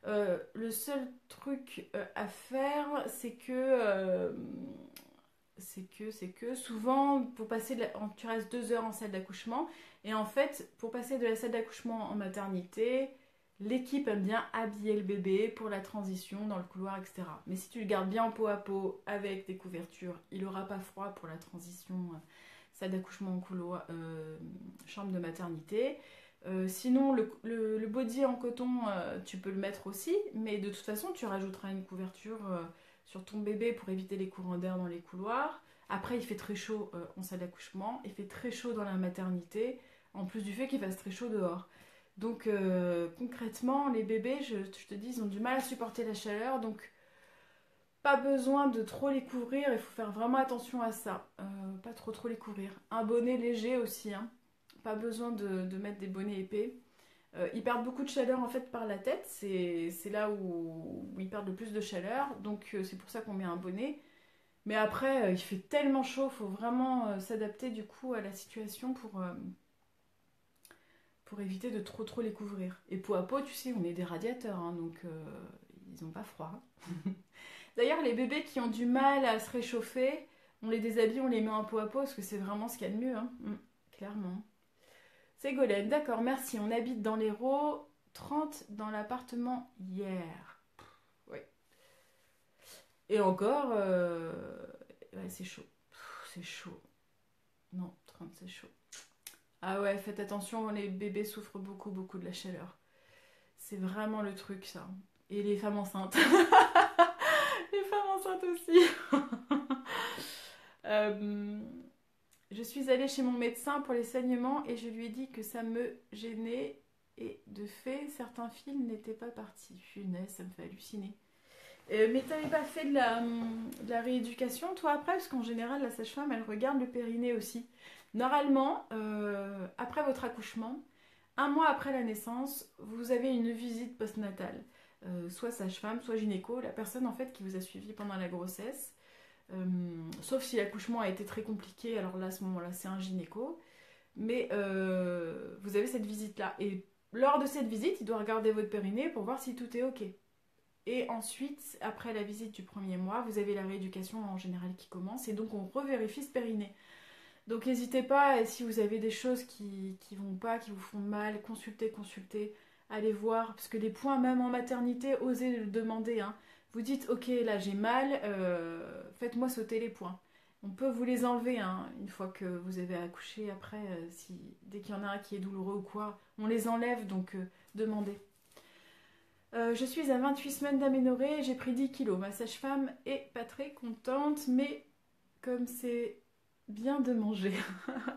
Speaker 1: Le seul truc à faire, c'est que c'est que souvent, tu restes 2 heures en salle d'accouchement. Et en fait, pour passer de la salle d'accouchement en maternité, l'équipe aime bien habiller le bébé pour la transition dans le couloir, etc. Mais si tu le gardes bien en peau à peau avec des couvertures, il n'aura pas froid pour la transition salle d'accouchement en couloir, chambre de maternité. Sinon, le body en coton, tu peux le mettre aussi, mais de toute façon, tu rajouteras une couverture sur ton bébé pour éviter les courants d'air dans les couloirs. Après, il fait très chaud en salle d'accouchement, il fait très chaud dans la maternité, en plus du fait qu'il fasse très chaud dehors. Donc, concrètement, les bébés, je te dis, ils ont du mal à supporter la chaleur, donc pas besoin de trop les couvrir, il faut faire vraiment attention à ça. Pas trop les couvrir. Un bonnet léger aussi, hein. Pas besoin de mettre des bonnets épais. Ils perdent beaucoup de chaleur en fait par la tête, c'est là où ils perdent le plus de chaleur, donc c'est pour ça qu'on met un bonnet. Mais après, il fait tellement chaud, il faut vraiment s'adapter du coup à la situation pour éviter de trop les couvrir. Et peau à peau, tu sais, on est des radiateurs, hein, donc ils n'ont pas froid. D'ailleurs, les bébés qui ont du mal à se réchauffer, on les déshabille, on les met en peau à peau, parce que c'est vraiment ce qu'il y a de mieux, hein. Clairement. C'est Golem, d'accord, merci. On habite dans l'Hérault, 30 dans l'appartement hier. Oui. Et encore, ouais, c'est chaud. C'est chaud. Non, 30 c'est chaud. Ah ouais, faites attention, les bébés souffrent beaucoup de la chaleur. C'est vraiment le truc, ça. Et les femmes enceintes. Les femmes enceintes aussi. Euh, je suis allée chez mon médecin pour les saignements et je lui ai dit que ça me gênait et de fait, certains fils n'étaient pas partis. Funaise, ça me fait halluciner. Mais t'avais pas fait de la rééducation, toi, après? Parce qu'en général, la sage-femme, elle regarde le périnée aussi. Normalement, après votre accouchement, 1 mois après la naissance, vous avez une visite postnatale. Soit sage-femme, soit gynéco, la personne en fait qui vous a suivi pendant la grossesse. Sauf si l'accouchement a été très compliqué, alors là, à ce moment-là, c'est un gynéco. Mais vous avez cette visite-là. Et lors de cette visite, il doit regarder votre périnée pour voir si tout est OK. Et ensuite, après la visite du premier mois, vous avez la rééducation en général qui commence. Et donc, on revérifie ce périnée. Donc, n'hésitez pas, et si vous avez des choses qui vont pas, qui vous font mal, consultez. Allez voir. Parce que les points, même en maternité, osez le demander, hein. Vous dites, ok, là j'ai mal, faites-moi sauter les points. On peut vous les enlever, hein, une fois que vous avez accouché. Après, dès qu'il y en a un qui est douloureux ou quoi, on les enlève, donc demandez. Je suis à 28 semaines d'aménorrhée, j'ai pris 10 kilos. Ma sage-femme est pas très contente, mais comme c'est bien de manger,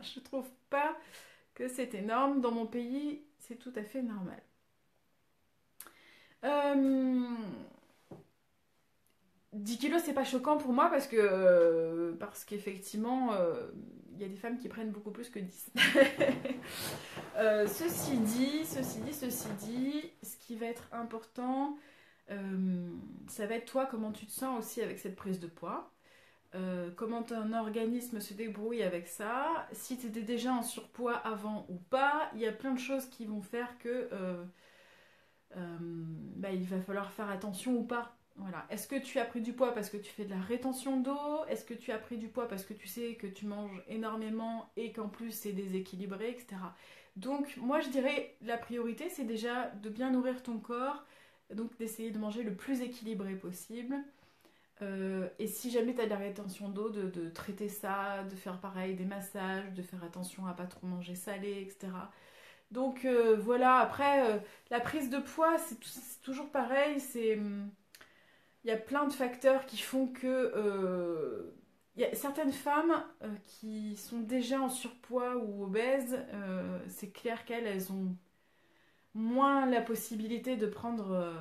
Speaker 1: je trouve pas que c'est énorme. Dans mon pays, c'est tout à fait normal. 10 kilos, c'est pas choquant pour moi parce qu'effectivement, il y a des femmes qui prennent beaucoup plus que 10. Ceci dit, ce qui va être important, ça va être toi, comment tu te sens aussi avec cette prise de poids. Comment ton organisme se débrouille avec ça. Si tu étais déjà en surpoids avant ou pas, il y a plein de choses qui vont faire que il va falloir faire attention ou pas. Voilà. Est-ce que tu as pris du poids parce que tu fais de la rétention d'eau? Est-ce que tu as pris du poids parce que tu sais que tu manges énormément et qu'en plus c'est déséquilibré, etc. Donc moi je dirais la priorité c'est déjà de bien nourrir ton corps, donc d'essayer de manger le plus équilibré possible. Et si jamais tu as de la rétention d'eau, de traiter ça, de faire pareil, des massages, de faire attention à pas trop manger salé, etc. Donc voilà, après, la prise de poids, c'est toujours pareil. Il y a plein de facteurs qui font que... il y a certaines femmes qui sont déjà en surpoids ou obèses, c'est clair qu'elles ont moins la possibilité de prendre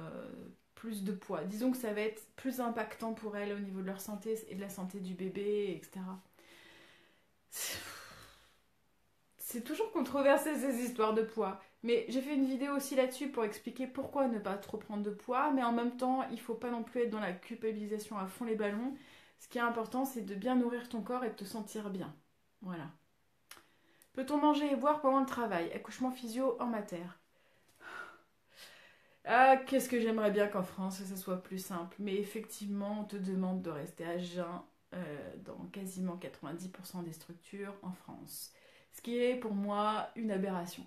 Speaker 1: plus de poids. Disons que ça va être plus impactant pour elles au niveau de leur santé et de la santé du bébé, etc. C'est toujours controversé ces histoires de poids. Mais j'ai fait une vidéo aussi là-dessus pour expliquer pourquoi ne pas trop prendre de poids. Mais en même temps, il ne faut pas non plus être dans la culpabilisation à fond les ballons. Ce qui est important, c'est de bien nourrir ton corps et de te sentir bien. Voilà. Peut-on manger et boire pendant le travail? Accouchement physio en mater. Ah, qu'est-ce que j'aimerais bien qu'en France, ça soit plus simple. Mais effectivement, on te demande de rester à jeun dans quasiment 90% des structures en France. Ce qui est pour moi une aberration.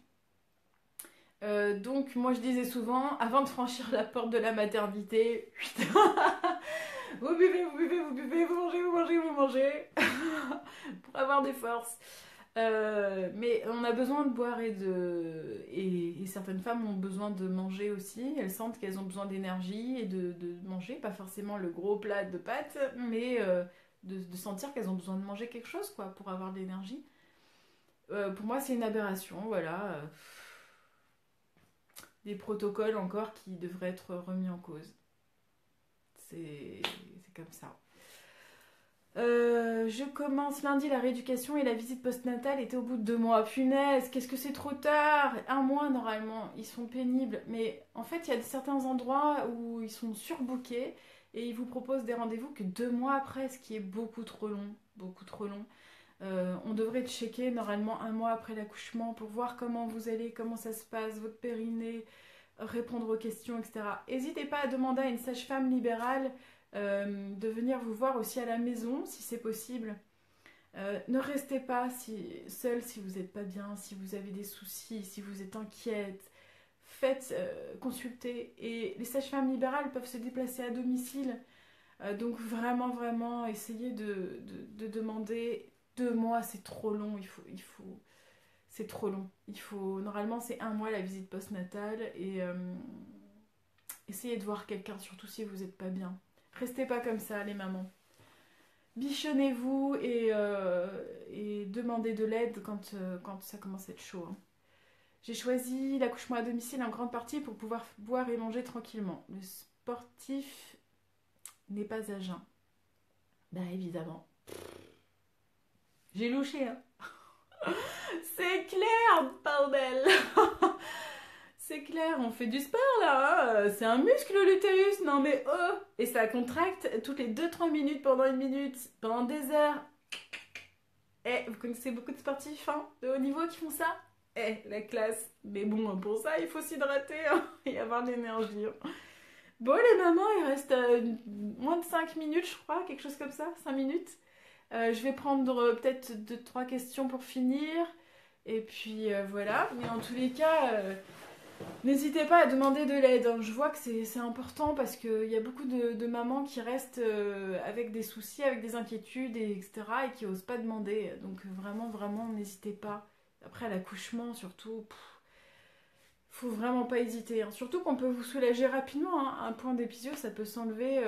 Speaker 1: Donc moi je disais souvent, avant de franchir la porte de la maternité, vous buvez, vous buvez, vous buvez, vous mangez, vous mangez, vous mangez, pour avoir des forces. Mais on a besoin de boire et certaines femmes ont besoin de manger aussi. Elles sentent qu'elles ont besoin d'énergie et de manger, pas forcément le gros plat de pâtes, mais de sentir qu'elles ont besoin de manger quelque chose quoi, pour avoir de l'énergie. Pour moi, c'est une aberration, voilà. Des protocoles encore qui devraient être remis en cause. C'est comme ça. Je commence lundi la rééducation et la visite postnatale était au bout de 2 mois. Punaise, qu'est-ce que c'est trop tard! 1 mois normalement, ils sont pénibles. Mais en fait, il y a certains endroits où ils sont surbookés et ils vous proposent des rendez-vous que 2 mois après, ce qui est beaucoup trop long. Beaucoup trop long. On devrait checker normalement 1 mois après l'accouchement pour voir comment vous allez, comment ça se passe, votre périnée, répondre aux questions, etc. N'hésitez pas à demander à une sage-femme libérale de venir vous voir aussi à la maison si c'est possible. Ne restez pas seul si vous n'êtes pas bien, si vous avez des soucis, si vous êtes inquiète. Faites consulter. Et les sages-femmes libérales peuvent se déplacer à domicile. Donc vraiment, vraiment, essayez de demander. 2 mois, c'est trop long. C'est trop long. Normalement, c'est 1 mois la visite postnatale. Et essayez de voir quelqu'un, surtout si vous n'êtes pas bien. Restez pas comme ça, les mamans. Bichonnez-vous et demandez de l'aide quand ça commence à être chaud. Hein. J'ai choisi l'accouchement à domicile en grande partie pour pouvoir boire et manger tranquillement. Le sportif n'est pas à jeun. Bah évidemment. J'ai louché, hein. C'est clair, bordel. C'est clair, on fait du sport là, hein. C'est un muscle l'utérus, non mais oh. Et ça contracte toutes les 2-3 minutes pendant 1 minute, pendant des heures. Eh, vous connaissez beaucoup de sportifs hein, de haut niveau qui font ça? Eh, la classe. Mais bon, pour ça, il faut s'hydrater hein, et avoir de l'énergie. Hein. Bon, les mamans, il reste moins de 5 minutes, je crois, quelque chose comme ça, 5 minutes. Je vais prendre peut-être 2-3 questions pour finir. Et puis voilà, mais en tous les cas, n'hésitez pas à demander de l'aide. Hein. Je vois que c'est important parce qu'il y a beaucoup de mamans qui restent avec des soucis, avec des inquiétudes, etc. et qui n'osent pas demander. Donc vraiment, vraiment, n'hésitez pas. Après l'accouchement, surtout, faut vraiment pas hésiter. Hein. Surtout qu'on peut vous soulager rapidement. Hein. Un point d'épisio, ça peut s'enlever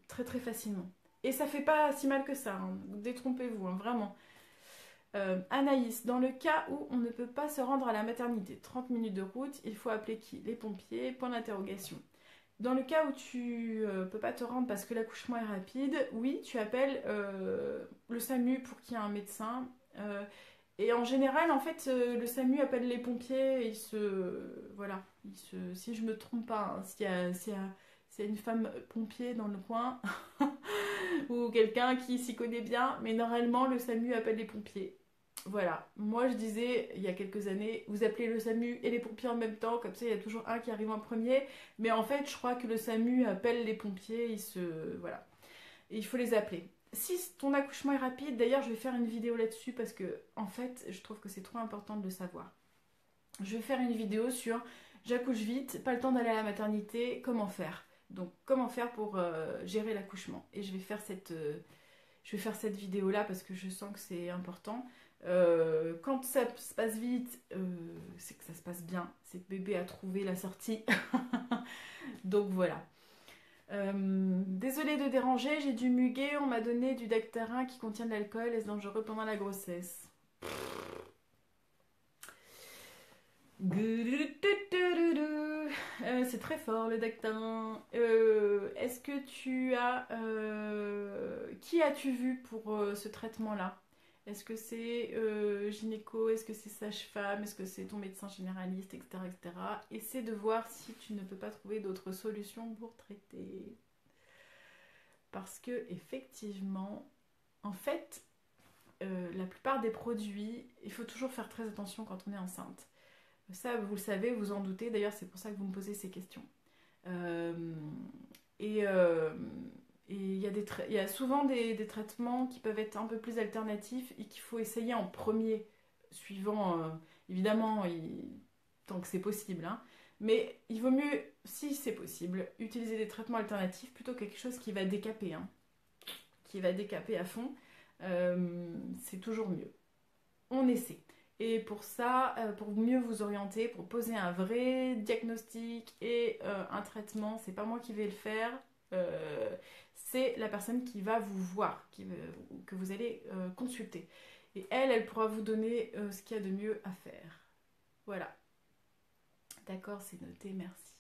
Speaker 1: très très facilement. Et ça fait pas si mal que ça. Hein. Détrompez-vous, hein, vraiment. Anaïs, dans le cas où on ne peut pas se rendre à la maternité, 30 minutes de route, il faut appeler qui? Les pompiers, point d'interrogation. Dans le cas où tu peux pas te rendre parce que l'accouchement est rapide, oui, tu appelles le SAMU pour qu'il y ait un médecin. Et en général, en fait, le SAMU appelle les pompiers et voilà, si je me trompe pas, hein, s'il y a une femme pompier dans le coin ou quelqu'un qui s'y connaît bien, mais normalement, le SAMU appelle les pompiers. Voilà, moi je disais il y a quelques années, vous appelez le SAMU et les pompiers en même temps, comme ça il y a toujours un qui arrive en premier, mais en fait je crois que le SAMU appelle les pompiers, voilà, et il faut les appeler. Si ton accouchement est rapide, d'ailleurs je vais faire une vidéo là-dessus parce que en fait je trouve que c'est trop important de le savoir. Je vais faire une vidéo sur j'accouche vite, pas le temps d'aller à la maternité, comment faire. Donc comment faire pour gérer l'accouchement. Et je vais faire cette vidéo là parce que je sens que c'est important. Quand ça se passe vite, c'est que ça se passe bien. C'est que bébé a trouvé la sortie. Donc voilà. Désolée de déranger, j'ai dû muguer. On m'a donné du Dactarin qui contient de l'alcool. Est-ce dangereux pendant la grossesse? C'est très fort le Dactarin. Est-ce que tu as... qui as-tu vu pour ce traitement-là? Est-ce que c'est gynéco? Est-ce que c'est sage-femme? Est-ce que c'est ton médecin généraliste, etc., etc. Essaie de voir si tu ne peux pas trouver d'autres solutions pour traiter. Parce que effectivement, en fait, la plupart des produits, il faut toujours faire très attention quand on est enceinte. Ça, vous le savez, vous en doutez. D'ailleurs, c'est pour ça que vous me posez ces questions. Et Et il y a souvent des traitements qui peuvent être un peu plus alternatifs et qu'il faut essayer en premier, suivant, évidemment, tant que c'est possible, hein. Mais il vaut mieux, si c'est possible, utiliser des traitements alternatifs plutôt que quelque chose qui va décaper, hein, qui va décaper à fond. C'est toujours mieux. On essaie. Et pour ça, pour mieux vous orienter, pour poser un vrai diagnostic et un traitement, c'est pas moi qui vais le faire, c'est la personne qui va vous voir, que vous allez consulter. Et elle pourra vous donner ce qu'il y a de mieux à faire. Voilà. D'accord, c'est noté, merci.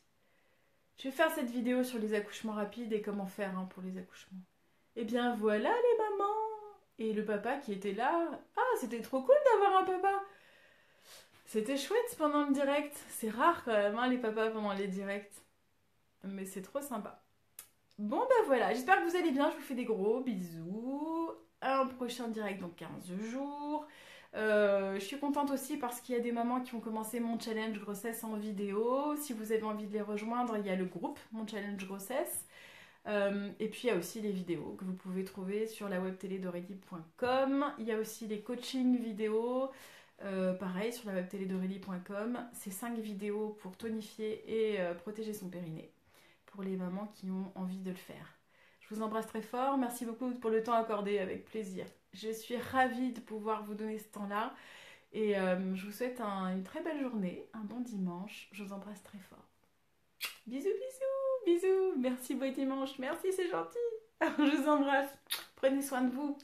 Speaker 1: Je vais faire cette vidéo sur les accouchements rapides et comment faire hein, pour les accouchements. Et bien voilà les mamans et le papa qui était là. Ah, c'était trop cool d'avoir un papa. C'était chouette pendant le direct. C'est rare quand même, hein, les papas pendant les directs. Mais c'est trop sympa. Bon, ben voilà. J'espère que vous allez bien. Je vous fais des gros bisous. Un prochain direct dans 15 jours. Je suis contente aussi parce qu'il y a des mamans qui ont commencé mon challenge grossesse en vidéo. Si vous avez envie de les rejoindre, il y a le groupe Mon Challenge Grossesse. Et puis il y a aussi les vidéos que vous pouvez trouver sur la webtélé d'Aurélie.com. Il y a aussi les coachings vidéo, pareil sur la webtélé d'Aurélie.com. C'est 5 vidéos pour tonifier et protéger son périnée pour les mamans qui ont envie de le faire. Je vous embrasse très fort, merci beaucoup pour le temps accordé, avec plaisir. Je suis ravie de pouvoir vous donner ce temps-là et je vous souhaite une très belle journée, un bon dimanche. Je vous embrasse très fort. Bisous, bisous, bisous. Merci, beau dimanche. Merci, c'est gentil. Je vous embrasse. Prenez soin de vous.